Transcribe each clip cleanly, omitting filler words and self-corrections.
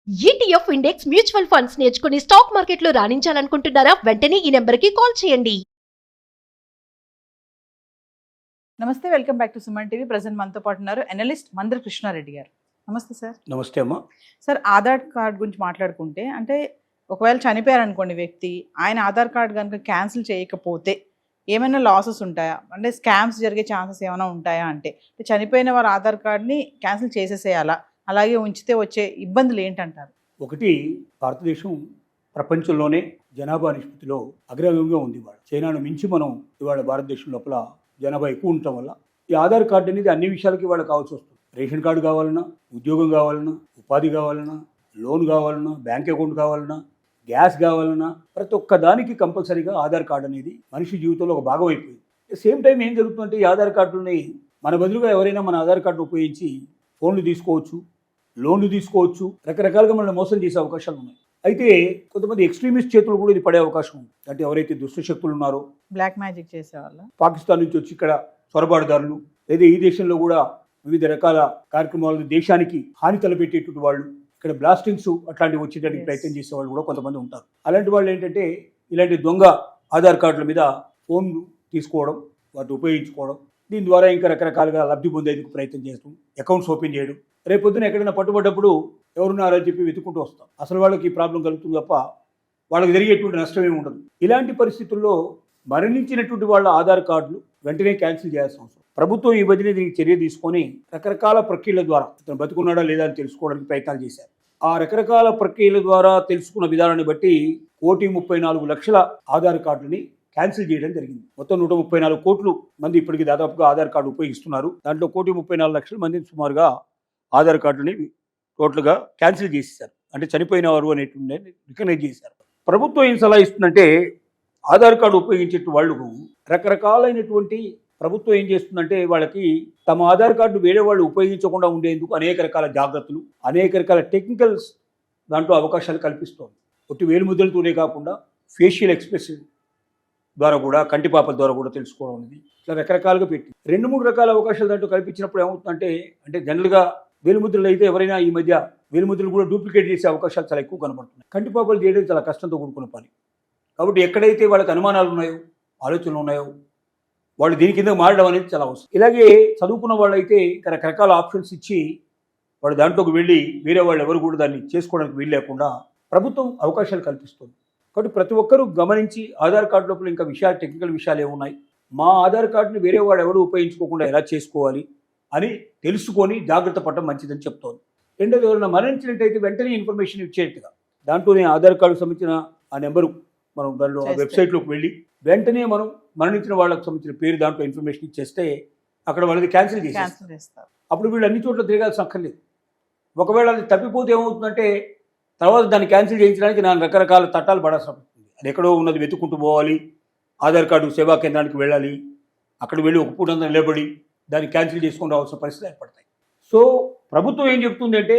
ETF index mutual funds నేర్చుకుని stock మార్కెట్లో రాణించాలనుకుంటున్నారా? వెంటనే ఈ నెంబర్కి కాల్ చేయండి. నమస్తే, welcome back to Suman TV. Present మనతో పాటు ఉన్నారు అనలిస్ట్ మందర కృష్ణారెడ్డి గారు. నమస్తే సార్. నమస్తే అమ్మా. సార్, ఆధార్ కార్డ్ గురించి మాట్లాడుకుంటే, అంటే ఒకవేళ చనిపోయారనుకోండి వ్యక్తి, ఆయన ఆధార్ కార్డ్ కనుక క్యాన్సిల్ చేయకపోతే ఏమైనా లాసెస్ ఉంటాయా? అంటే స్కామ్స్ జరిగే ఛాన్సెస్ ఏమైనా ఉంటాయా? అంటే చనిపోయిన వారి ఆధార్ కార్డ్ని క్యాన్సిల్ చేసేసేయాలా, అలాగే ఉంచితే వచ్చే ఇబ్బందులు ఏంటంటారు? ఒకటి, భారతదేశం ప్రపంచంలోనే జనాభా నిష్పత్తిలో అగ్రగంగా ఉంది. ఇవాళ చైనాను మించి మనం ఇవాళ భారతదేశం లోపల జనాభా ఎక్కువ ఉండటం వల్ల ఈ ఆధార్ కార్డు అనేది అన్ని విషయాలకి ఇవాళ కావాల్సి వస్తుంది. రేషన్ కార్డు కావాలన్నా, ఉద్యోగం కావాలన్నా, ఉపాధి కావాలన్నా, లోన్ కావాలన్నా, బ్యాంక్ అకౌంట్ కావాలన్నా, గ్యాస్ కావాలన్నా, ప్రతి ఒక్క దానికి కంపల్సరీగా ఆధార్ కార్డు అనేది మనిషి జీవితంలో ఒక భాగం అయిపోయింది. సేమ్ టైం ఏం జరుగుతుందంటే, ఈ ఆధార్ కార్డులని మన బదులుగా ఎవరైనా మన ఆధార్ కార్డును ఉపయోగించి ఫోన్లు తీసుకోవచ్చు, లోన్లు తీసుకోవచ్చు, రకరకాలుగా మనల్ని మోసం చేసే అవకాశాలు ఉన్నాయి. అయితే కొంతమంది ఎక్స్ట్రీమిస్ట్ చేతులు కూడా ఇది పడే అవకాశం ఉంది. అంటే ఎవరైతే దుష్ట శక్తులు ఉన్నారో, బ్లాక్ మ్యాజిక్ చేసేవాళ్ళ, పాకిస్తాన్ నుంచి వచ్చి ఇక్కడ చొరబాటుదారులు, లేదా ఈ దేశంలో కూడా వివిధ రకాల కార్యక్రమాలు దేశానికి హాని తలపెట్టేటువంటి వాళ్ళు, ఇక్కడ బ్లాస్టింగ్స్ అట్లాంటివి వచ్చేటానికి ప్రయత్నం చేసే వాళ్ళు కూడా కొంతమంది ఉంటారు. అలాంటి వాళ్ళు ఏంటంటే, ఇలాంటి దొంగ ఆధార్ కార్డుల మీద ఫోన్లు తీసుకోవడం, వాటిని ఉపయోగించుకోవడం, దీని ద్వారా ఇంకా రకరకాలుగా లబ్ధి పొందేందుకు ప్రయత్నం చేస్తాం, అకౌంట్స్ ఓపెన్ చేయడం. రేపొద్దున ఎక్కడైనా పట్టుబడ్డప్పుడు ఎవరున్నారని చెప్పి వెతుక్కుంటూ వస్తాం. అసలు వాళ్ళకి ఈ ప్రాబ్లం కలుగుతుంది తప్ప వాళ్ళకి జరిగేటువంటి నష్టం ఏమి ఉండదు. ఇలాంటి పరిస్థితుల్లో మరణించినటువంటి వాళ్ళ ఆధార్ కార్డులు వెంటనే క్యాన్సిల్ చేయాల్సిన అవసరం. ప్రభుత్వం ఈ మధ్యనే దీనికి చర్య తీసుకొని రకరకాల ప్రక్రియల ద్వారా ఇతను బతుకున్నాడా లేదా అని తెలుసుకోవడానికి ప్రయత్నాలు చేశారు. ఆ రకరకాల ప్రక్రియల ద్వారా తెలుసుకున్న విధానాన్ని బట్టి 1,34,00,000 ఆధార్ కార్డులని క్యాన్సిల్ చేయడం జరిగింది. మొత్తం 134 కోట్ల మంది ఇప్పటికీ దాదాపుగా ఆధార్ కార్డు ఉపయోగిస్తున్నారు. దాంట్లో 1,34,00,000 మంది సుమారుగా ఆధార్ కార్డుని టోటల్గా క్యాన్సిల్ చేసేసారు. అంటే చనిపోయిన వారు అనేటువంటి రికగ్నైజ్ చేశారు. ప్రభుత్వం ఏం సలహా ఇస్తుందంటే, ఆధార్ కార్డు ఉపయోగించే వాళ్ళకు రకరకాలైనటువంటి ప్రభుత్వం ఏం చేస్తుందంటే, వాళ్ళకి తమ ఆధార్ కార్డు వేరే వాళ్ళు ఉపయోగించకుండా ఉండేందుకు అనేక రకాల జాగ్రత్తలు, అనేక రకాల టెక్నికల్స్ దాంట్లో అవకాశాలు కల్పిస్తోంది. ఒట్టి వేలుముద్రలతోనే కాకుండా ఫేషియల్ ఎక్స్ప్రెషన్ ద్వారా కూడా, కంటిపాపల ద్వారా కూడా తెలుసుకోవడం అనేది ఇట్లా రకరకాలుగా పెట్టి 2-3 రకాల అవకాశాలు దాంట్లో కల్పించినప్పుడు ఏమవుతుందంటే, అంటే జనరల్గా వేలుముద్రలు అయితే ఎవరైనా ఈ మధ్య వేలుముద్రలు కూడా డూప్లికేట్ చేసే అవకాశాలు చాలా ఎక్కువ కనబడుతున్నాయి. కంటిపాపలు చేయడం చాలా కష్టంతో కూడుకున్న పని. కాబట్టి ఎక్కడైతే వాళ్ళకి అనుమానాలు ఉన్నాయో, ఆలోచనలు ఉన్నాయో, వాళ్ళు దీని కింద మారడం అనేది చాలా అవసరం. ఇలాగే చదువుకున్న వాళ్ళు అయితే ఇంకా రకరకాల ఆప్షన్స్ ఇచ్చి వాడు దాంట్లోకి వెళ్ళి వేరే వాళ్ళు ఎవరు కూడా దాన్ని చేసుకోవడానికి వీలు లేకుండా ప్రభుత్వం అవకాశాలు కల్పిస్తుంది. కాబట్టి ప్రతి ఒక్కరూ గమనించి ఆధార్ కార్డు లోపల ఇంకా విషయాలు, టెక్నికల్ విషయాలు ఏమున్నాయి, మా ఆధార్ కార్డుని వేరే వాడు ఎవరు ఉపయోగించుకోకుండా ఎలా చేసుకోవాలి అని తెలుసుకొని జాగ్రత్త పడటం మంచిదని చెప్తోంది. రెండోది, ఎవరైనా మరణించినట్టయితే వెంటనే ఇన్ఫర్మేషన్ ఇచ్చేట్టుగా దాంట్లోనే ఆధార్ కార్డుకు సంబంధించిన ఆ నెంబరు మనం దాంట్లో ఆ వెబ్సైట్లోకి వెళ్ళి వెంటనే మనం మరణించిన వాళ్ళకి సంబంధించిన పేరు దాంట్లో ఇన్ఫర్మేషన్ ఇచ్చేస్తే అక్కడ వాళ్ళది క్యాన్సిల్ చేసేస్తారు. అప్పుడు వీళ్ళు అన్ని చోట్ల తిరగాల్సిన అక్కర్లేదు. ఒకవేళ అది తప్పిపోతే ఏమవుతుందంటే, తర్వాత దాన్ని క్యాన్సిల్ చేయించడానికి నా రకరకాల చట్టాలు పడాల్సి ఉంటుంది. అది ఎక్కడో ఉన్నది వెతుక్కుంటూ పోవాలి, ఆధార్ కార్డు సేవా కేంద్రానికి వెళ్ళాలి, అక్కడ వెళ్ళి ఒక పూట నిలబడి దాన్ని క్యాన్సిల్ చేసుకొని రావాల్సిన పరిస్థితులు ఏర్పడతాయి. సో ప్రభుత్వం ఏం చెప్తుంది అంటే,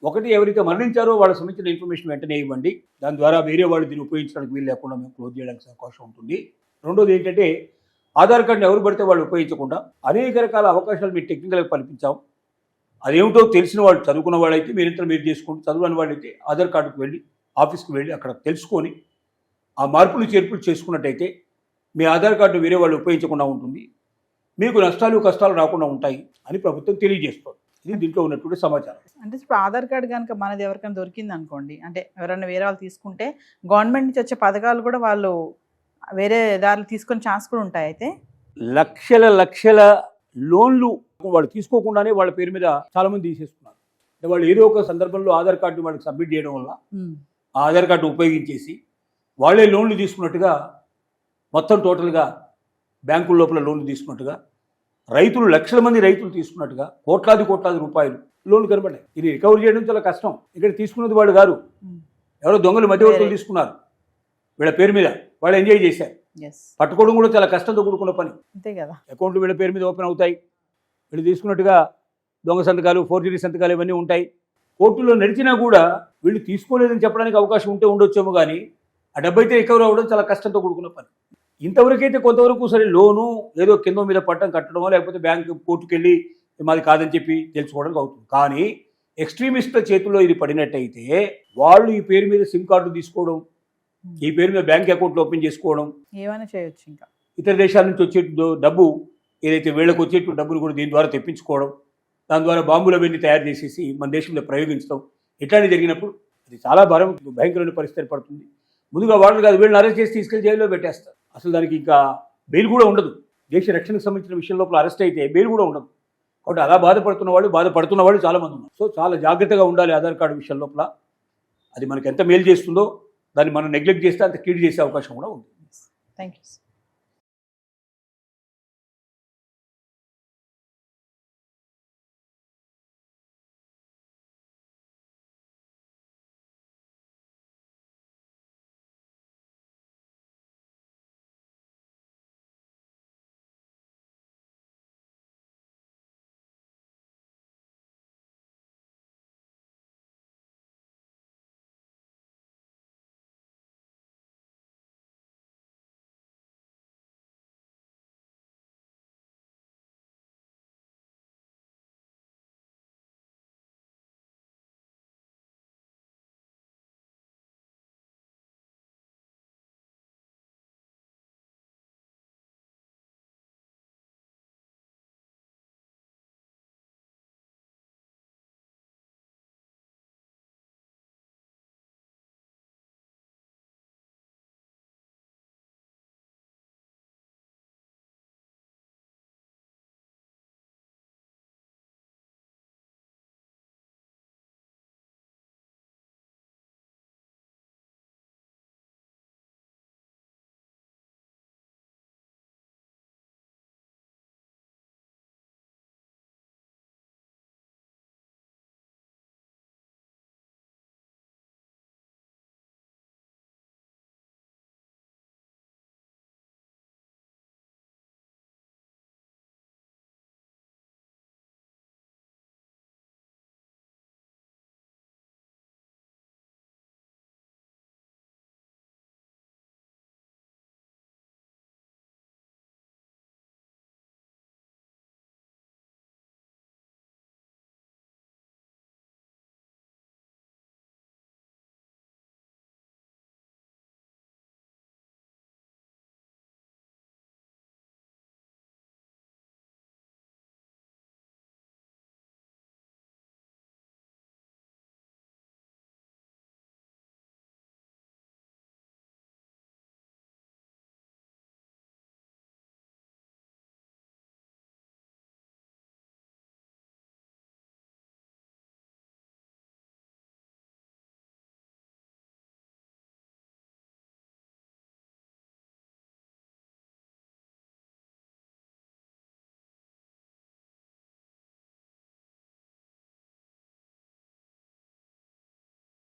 ఒకటి, ఎవరైతే మరణించారో వాళ్ళకి సంబంధించిన ఇన్ఫర్మేషన్ వెంటనే ఇవ్వండి, దాని ద్వారా వేరే వాళ్ళు దీన్ని ఉపయోగించడానికి వీలు లేకుండా మేము క్లోజ్ చేయడానికి అవకాశం ఉంటుంది. రెండోది ఏంటంటే, ఆధార్ కార్డుని ఎవరు పడితే వాళ్ళు ఉపయోగించకుండా అనేక రకాల అవకాశాలు మీరు టెక్నికల్గా కల్పించాం. అదేమిటో తెలిసిన వాళ్ళు, చదువుకున్న వాళ్ళైతే మీరింత మీరు చేసుకుంటూ, చదువుని వాళ్ళైతే ఆధార్ కార్డుకు వెళ్ళి ఆఫీస్కి వెళ్ళి అక్కడ తెలుసుకొని ఆ మార్పులు చేర్పులు చేసుకున్నట్టయితే మీ ఆధార్ కార్డు వేరే వాళ్ళు ఉపయోగించకుండా ఉంటుంది, మీకు నష్టాలు కష్టాలు రాకుండా ఉంటాయి అని ప్రభుత్వం తెలియజేస్తుంది. ఇది దీంట్లో ఉన్నటువంటి సమాచారం. అంటే ఇప్పుడు ఆధార్ కార్డు కనుక మనది ఎవరికైనా దొరికింది అనుకోండి, అంటే ఎవరైనా వేరే వాళ్ళు తీసుకుంటే గవర్నమెంట్ నుంచి వచ్చే పథకాలు కూడా వాళ్ళు వేరే దారులు తీసుకునే ఛాన్స్ కూడా ఉంటాయి. అయితే లక్షల లోన్లు వాళ్ళు తీసుకోకుండానే వాళ్ళ పేరు మీద చాలా మంది తీసేస్తున్నారు. అంటే వాళ్ళు ఏదో ఒక సందర్భంలో ఆధార్ కార్డు వాళ్ళకి సబ్మిట్ చేయడం వల్ల ఆ ఆధార్ కార్డు ఉపయోగించేసి వాళ్ళే లోన్లు తీసుకున్నట్టుగా, మొత్తం టోటల్గా బ్యాంకుల లోపల లోన్లు తీసుకున్నట్టుగా, రైతులు లక్షల మంది రైతులు తీసుకున్నట్టుగా కోట్లాది రూపాయలు లోన్లు కనబడ్డాయి. ఇది రికవరీ చేయడం చాలా కష్టం. ఇక్కడ తీసుకున్నది వాడు గారు, ఎవరో దొంగలు మధ్యవర్తులు తీసుకున్నారు వీళ్ళ పేరు మీద, వాళ్ళు ఎంజాయ్ చేశారు. పట్టుకోవడం కూడా చాలా కష్టంతో కూడుకున్న పని. అంతే కదా. అకౌంట్లు వీళ్ళ పేరు మీద ఓపెన్ అవుతాయి, వీళ్ళు తీసుకున్నట్టుగా దొంగ సంతకాలు, ఫోర్జరీ సంతకాలు ఇవన్నీ ఉంటాయి. కోర్టులో నడిచినా కూడా వీళ్ళు తీసుకోలేదని చెప్పడానికి అవకాశం ఉంటే ఉండొచ్చేమో, కానీ ఆ డబ్బు అయితే రికవరీ అవ్వడం చాలా కష్టంతో కూడుకున్న పని. ఇంతవరకైతే కొంతవరకు సరే లోను ఏదో కింద మీద పట్టం కట్టడమో, లేకపోతే బ్యాంకు కోర్టుకు వెళ్ళి మాది కాదని చెప్పి తెలుసుకోవడానికి అవుతుంది. కానీ ఎక్స్ట్రీమిస్ట్ల చేతుల్లో ఇది పడినట్టయితే వాళ్ళు ఈ పేరు మీద సిమ్ కార్డు తీసుకోవడం, ఈ పేరు మీద బ్యాంక్ అకౌంట్లు ఓపెన్ చేసుకోవడం, ఏమైనా చేయొచ్చు. ఇంకా ఇతర దేశాల నుంచి వచ్చే డబ్బు ఏదైతే వీళ్ళకి వచ్చేట్టు డబ్బులు కూడా దీని ద్వారా తెప్పించుకోవడం, దాని ద్వారా బాంబులు అవన్నీ తయారు చేసేసి మన దేశంలో ప్రయోగించడం, ఇట్లాంటివి జరిగినప్పుడు అది చాలా భయంకరమైన పరిస్థితి ఏర్పడుతుంది. ముందుగా వాళ్ళు కాదు, వీళ్ళని అరెస్ట్ చేసి తీసుకెళ్లి జైల్లో పెట్టేస్తారు. అసలు దానికి ఇంకా బెయిల్ కూడా ఉండదు. దేశ రక్షణకు సంబంధించిన విషయం లోపల అరెస్ట్ అయితే బెయిల్ కూడా ఉండదు. కాబట్టి అలా బాధపడుతున్న వాళ్ళు చాలా మంది ఉన్నారు. సో చాలా జాగ్రత్తగా ఉండాలి ఆధార్ కార్డు విషయం లోపల. అది మనకు ఎంత మేలు చేస్తుందో దాన్ని మనం నెగ్లెక్ట్ చేస్తే అంత కీడు చేసే అవకాశం కూడా ఉంది. Thank you.